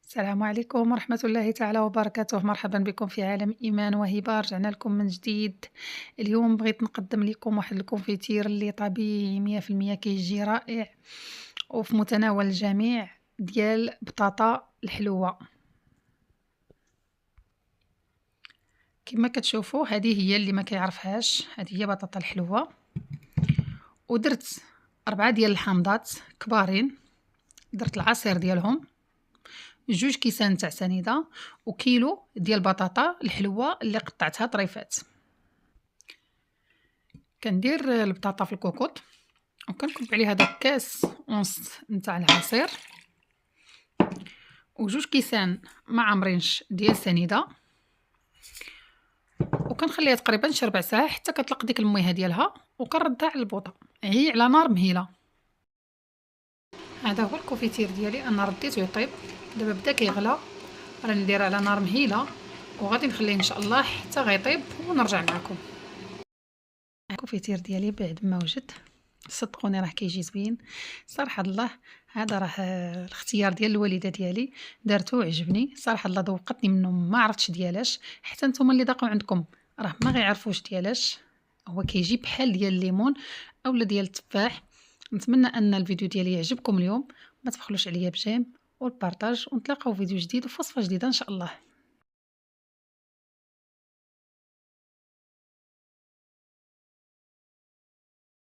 السلام عليكم ورحمة الله تعالى وبركاته، مرحبا بكم في عالم إيمان وهبة. رجعنا لكم من جديد. اليوم بغيت نقدم لكم واحد الكونفيتير اللي طبيعي 100% كيجي رائع وفي متناول الجميع، ديال بطاطا الحلوة. كما كتشوفوا هذه هي اللي ما كيعرفهاش، هذه هي بطاطا الحلوة. ودرت 4 ديال الحامضات كبارين، درت العصير ديالهم، 2 كيسان تاع سنيده، وكيلو ديال البطاطا الحلوه اللي قطعتها طريفات. كندير البطاطا في الكوكوط وكنكب عليها داك كاس ونص نتاع العصير، و2 كيسان ما عمرينش ديال سنيده، وكنخليها تقريبا شي ربع ساعه حتى كتلق ديك الميها ديالها، وكنردها على البوطه هي على نار مهيله. هذا هو الكوفيتير ديالي، انا رديته يطيب، دابا بدا كيغلى، راني ندير على نار مهيله وغادي نخليه ان شاء الله حتى غيطيب ونرجع معكم. الكوفيتير ديالي بعد ما وجد، صدقوني راه كيجي زوين صراحه الله. هذا راه الاختيار ديال الوالده ديالي، دارته عجبني صراحه الله، ذوقتني منه ما عرفتش ديالاش. حتى نتوما اللي ذاقوا عندكم راه ما غيعرفوش ديالاش. هو كيجي بحال ديال الليمون اولا ديال التفاح. نتمنى ان الفيديو ديالي يعجبكم اليوم، ما تبخلوش عليا بجيم والبارطاج، ونتلاقاو فيديو جديد وفي وصفه جديده ان شاء الله.